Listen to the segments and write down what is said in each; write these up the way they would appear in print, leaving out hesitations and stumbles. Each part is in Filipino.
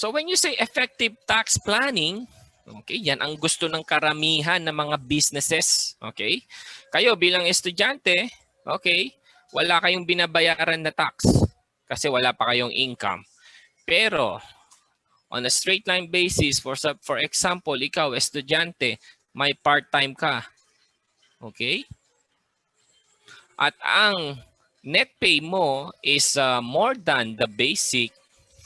So when you say effective tax planning, okay, yan ang gusto ng karamihan ng mga businesses. Okay? Kayo bilang estudyante, okay, wala kayong binabayaran na tax kasi wala pa kayong income. Pero on a straight line basis, for example, ikaw estudyante, may part-time ka. Okay? At ang net pay mo is more than the basic.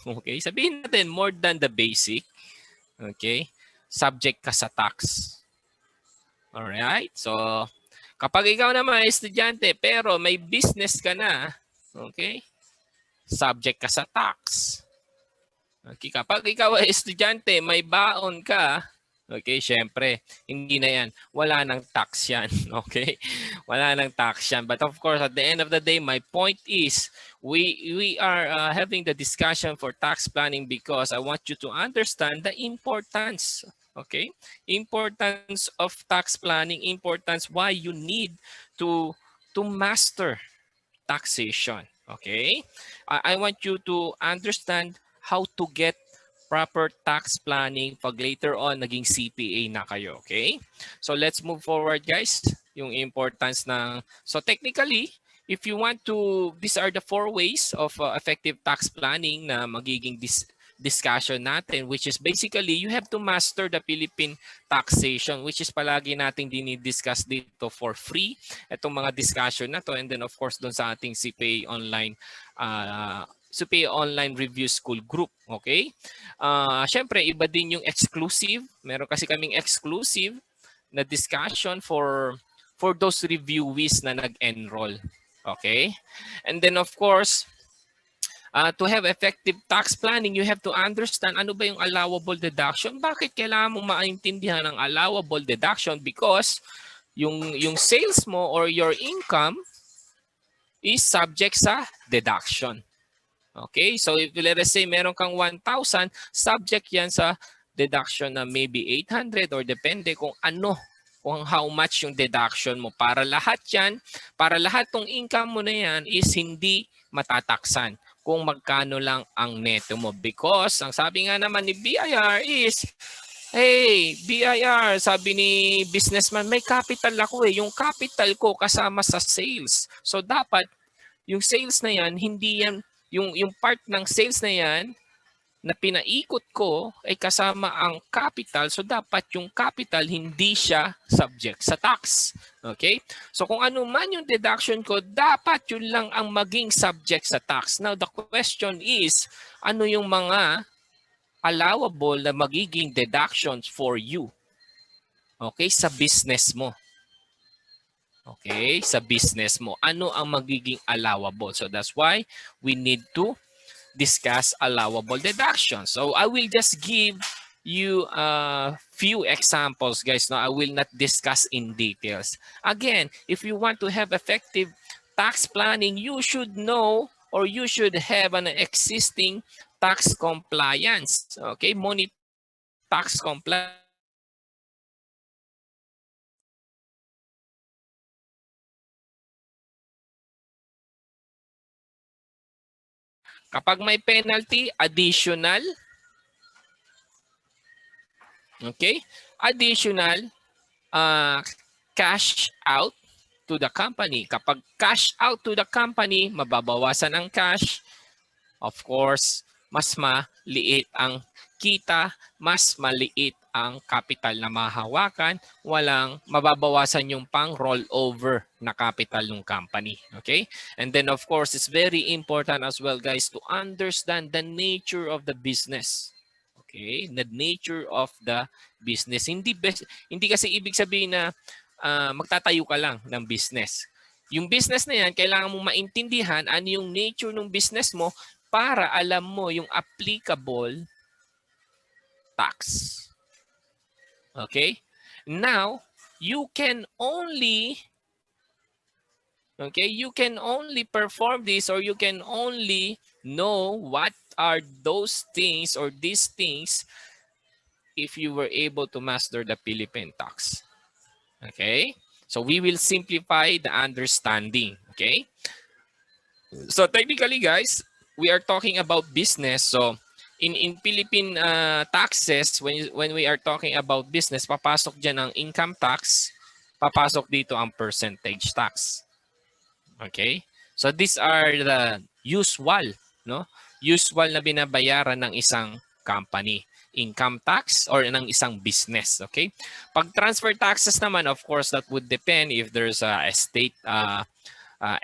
Okay? Sabihin natin more than the basic. Okay? Subject ka sa tax. Alright? So, kapag ikaw naman ay estudyante pero may business ka na, okay? Subject ka sa tax. Okay? Kapag ikaw ay estudyante, may baon ka, okay, syempre, hindi na yan. Wala nang tax yan. Okay? Wala nang tax yan. But of course, at the end of the day, my point is, we are having the discussion for tax planning because I want you to understand the importance. Okay? Importance of tax planning, importance why you need to master taxation. Okay? I want you to understand how to get proper tax planning pag later on naging CPA na kayo. Okay? So let's move forward, guys. Yung importance ng... So technically, if you want to... These are the 4 ways of effective tax planning na magiging discussion natin, which is basically you have to master the Philippine taxation, which is palagi nating dinidiscuss dito for free. Itong mga discussion na to, and then of course doon sa ating CPA online CPA online review school group. Okay? Syempre, iba din yung exclusive. Meron kasi kaming exclusive na discussion for those reviewees na nag-enroll. Okay? And then of course, to have effective tax planning, you have to understand ano ba yung allowable deduction. Bakit kailangan mo maintindihan ang allowable deduction? Because yung sales mo or your income is subject sa deduction. Okay? So if let's say meron kang 1,000, subject yan sa deduction na maybe 800 or depende kung ano, kung how much yung deduction mo. Para lahat yan, para lahat tong income mo na yan is hindi matataksan kung magkano lang ang neto mo. Because ang sabi nga naman ni BIR is, hey, BIR, sabi ni businessman, may capital ako eh. Yung capital ko kasama sa sales. So dapat yung sales na yan, hindi yan, yung part ng sales na yan, na pinaikot ko ay kasama ang capital. So dapat yung capital hindi siya subject sa tax. Okay? So kung ano man yung deduction ko, dapat yun lang ang maging subject sa tax. Now the question is, ano yung mga allowable na magiging deductions for you? Okay? Sa business mo. Okay? Sa business mo. Ano ang magiging allowable? So that's why we need to discuss allowable deductions. So I will just give you a few examples, guys. No, I will not discuss in details. Again, if you want to have effective tax planning, you should know or you should have an existing tax compliance. Okay, monitor tax compliance. Kapag may penalty, additional. Okay? Additional cash out to the company. Kapag cash out to the company, mababawasan ang cash. Of course, mas maliit ang kita, mas maliit ang capital na mahawakan, walang mababawasan yung pang rollover na capital ng company. Okay? And then of course, it's very important as well, guys, to understand the nature of the business. Okay? The nature of the business. Hindi kasi ibig sabihin na magtatayo ka lang ng business. Yung business na yan, kailangan mong maintindihan ano yung nature ng business mo para alam mo yung applicable tax. Okay? Now, you can only perform this or you can only know what are those things or these things if you were able to master the Philippine tax. Okay? So we will simplify the understanding. Okay? So technically, guys, we are talking about business. So in Philippine taxes, when we are talking about business, papasok diyan ang income tax, papasok dito ang percentage tax. Okay? So these are the usual, no? Usual na binabayaran ng isang company. Income tax or ng isang business, okay? Pag transfer taxes naman, of course, that would depend if there's a estate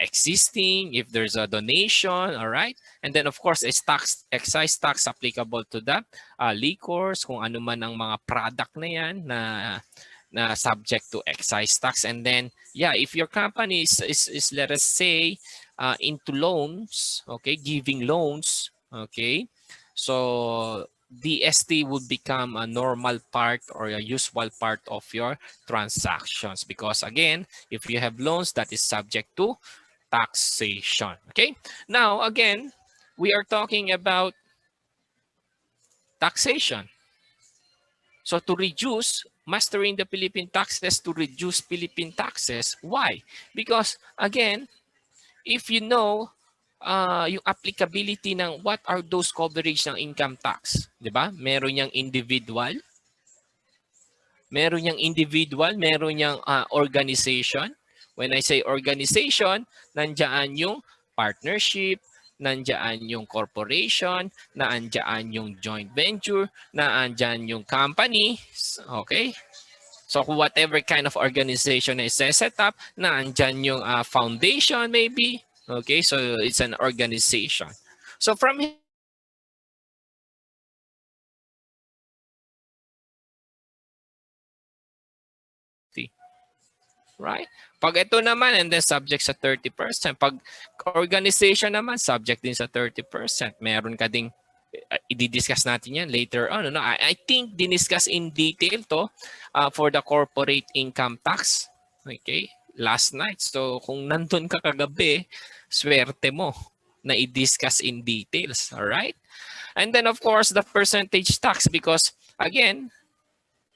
existing, if there's a donation, all right? And then, of course, is excise tax applicable to the liquors, kung ano man ang mga product na yan na subject to excise tax. And then, yeah, if your company is let us say, into loans, okay, giving loans, okay, so DST would become a normal part or a usual part of your transactions because again, if you have loans, that is subject to taxation. Okay, now again, we are talking about taxation. So to reduce, mastering the Philippine taxes to reduce Philippine taxes. Why? Because again, if you know yung applicability ng what are those coverage ng income tax, di ba? Meron niyang individual, meron niyang organization. When I say organization, nandiyan yung partnership, nandiyan yung corporation, nandiyan yung joint venture, nandiyan yung company, okay? So whatever kind of organization is set up, nandiyan yung foundation maybe, okay? So it's an organization. So from right? Pag ito naman, and then subject sa 30%. Pag organization naman, subject din sa 30%. Meron ka ding, i-discuss natin yan later on. No? I think diniscuss in detail to for the corporate income tax. Okay? Last night. So kung nandun ka kagabi, swerte mo na i-discuss in details. Alright? And then of course, the percentage tax because again,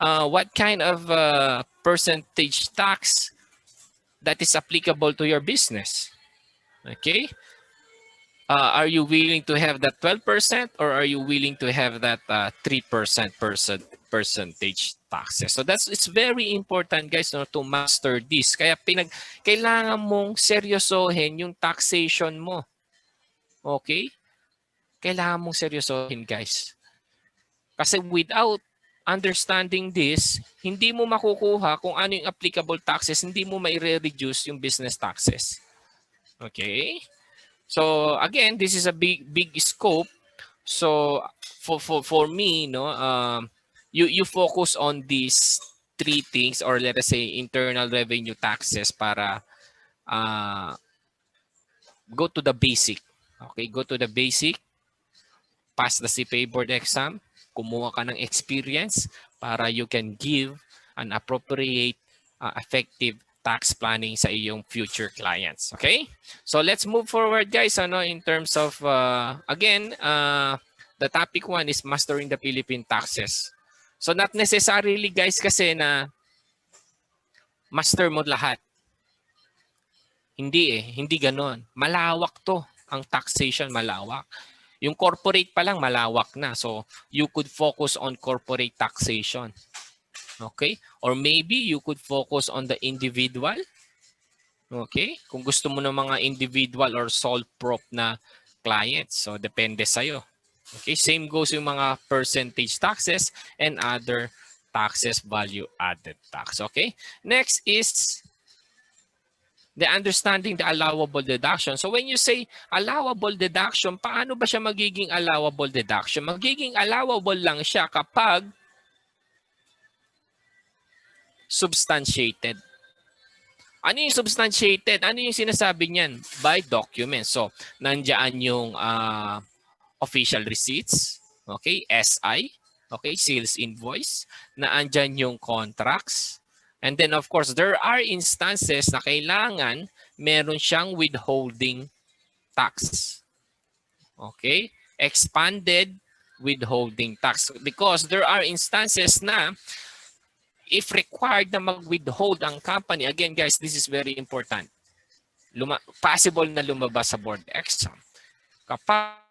what kind of percentage tax that is applicable to your business? Okay. Are you willing to have that 12% or are you willing to have that 3% percentage taxes? So it's very important guys no, to master this. Kaya kailangan mong seryosohin yung taxation mo. Okay? Kailangan mong seryosohin guys. Kasi without understanding this, hindi mo makukuha kung ano yung applicable taxes, hindi mo mai-reduce yung business taxes. Okay? So again, this is a big scope. So for me, no, you focus on these three things or let us say internal revenue taxes para go to the basic. Okay, go to the basic. Pass the CPA board exam, kumuha ka ng experience para you can give an appropriate, effective tax planning sa iyong future clients. Okay? So let's move forward guys ano, in terms of, again, the topic 1 is mastering the Philippine taxes. So not necessarily guys kasi na master mo lahat. Hindi ganon. Malawak to. Ang taxation malawak. Yung corporate pa lang malawak na. So you could focus on corporate taxation. Okay? Or maybe you could focus on the individual. Okay? Kung gusto mo ng mga individual or sole prop na clients. So depende sa'yo. Okay? Same goes yung mga percentage taxes and other taxes, value added tax. Okay? Next is the understanding the allowable deduction. So when you say allowable deduction, paano ba siya magiging allowable deduction? Magiging allowable lang siya kapag substantiated. Ano yung substantiated? Ano yung sinasabi niyan? By document. So nandiyan yung official receipts, okay, SI, okay, sales invoice, naandyan yung contracts. And then of course, there are instances na kailangan meron siyang withholding tax. Okay? Expanded withholding tax. Because there are instances na if required na mag-withhold ang company, again guys, this is very important. Possible na lumabas sa board exam. Kapag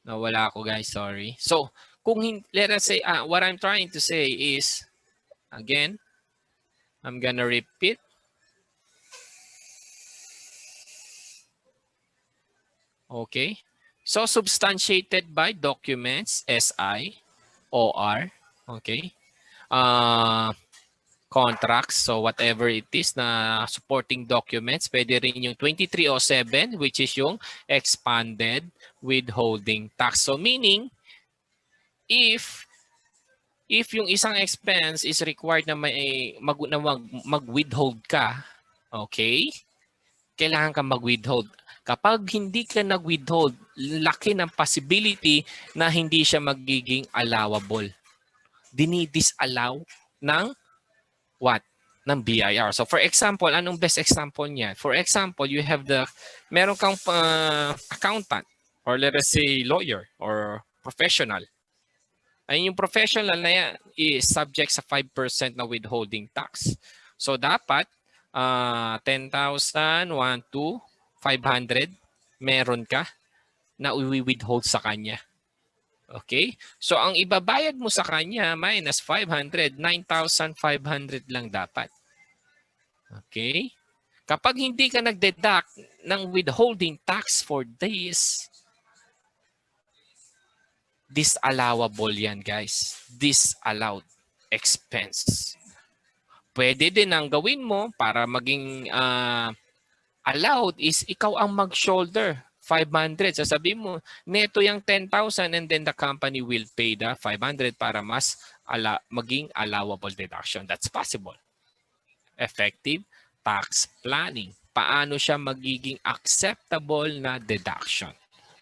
Nawala ako guys, sorry. So, kung let us say, what I'm trying to say is, again, I'm gonna repeat. Okay. So, substantiated by documents, SI, OR, okay. Contracts, so whatever it is na supporting documents, pwede rin yung 2307, which is yung expanded withholding tax. So, meaning, if yung isang expense is required na mag-withhold ka, okay, kailangan ka mag-withhold. Kapag hindi ka nag-withhold, laki ng possibility na hindi siya magiging allowable. Dinidisallow ng what? Ng BIR. So for example, anong best example niya? For example, you have meron kang accountant or let us say lawyer or professional. Ay yung professional na yan is subject sa 5% na withholding tax. So dapat 10,000, 1 to 500 meron ka na i-withhold sa kanya. Okay? So ang ibabayad mo sa kanya minus 500, 9,500 lang dapat. Okay? Kapag hindi ka nag-deduct ng withholding tax for this, disallowable yan guys. Disallowed expense. Pwede din ang gawin mo para maging allowed is ikaw ang mag-shoulder 500. Sasabihin mo, neto yung 10,000 and then the company will pay the 500 para mas maging allowable deduction. That's possible. Effective tax planning. Paano siya magiging acceptable na deduction?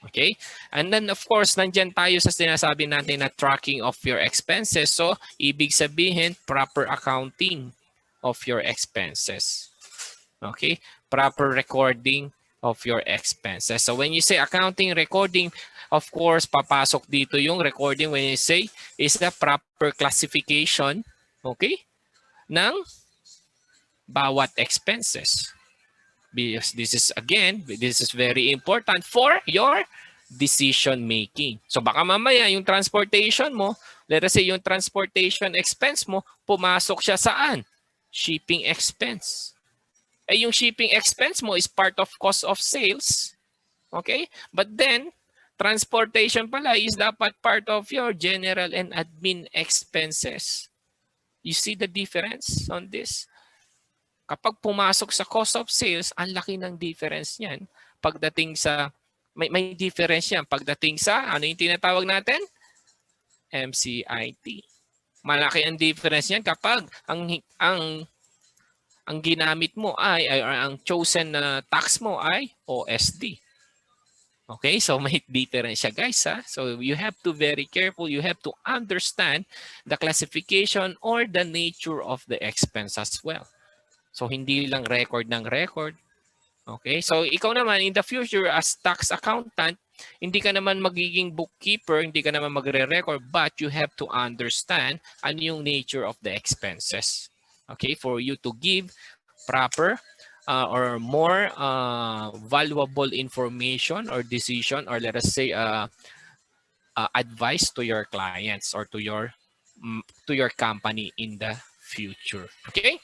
Okay? And then of course, nandyan tayo sa sinasabi natin na tracking of your expenses. So, ibig sabihin, proper accounting of your expenses. Okay? Proper recording of your expenses. So, when you say accounting, recording, of course, papasok dito yung recording when you say is the proper classification, okay, ng bawat expenses. Because this is very important for your decision making. So baka mamaya yung transportation mo, let us say yung transportation expense mo, pumasok siya saan? Shipping expense. Eh yung shipping expense mo is part of cost of sales. Okay? But then, transportation pala is dapat part of your general and admin expenses. You see the difference on this? Kapag pumasok sa cost of sales, ang laki ng difference niyan pagdating sa, may difference yan pagdating sa, ano yung tinatawag natin? MCIT. Malaki ang difference niyan kapag ang ginamit mo ay ang chosen na tax mo ay OSD. Okay, so may difference siya guys. So you have to very careful, you have to understand the classification or the nature of the expense as well. So, hindi lang record ng record. Okay? So, ikaw naman, in the future, as tax accountant, hindi ka naman magiging bookkeeper, hindi ka naman magre-record, but you have to understand ano yung nature of the expenses. Okay? For you to give proper or more valuable information or decision or let us say advice to your clients or to your company in the future. Okay?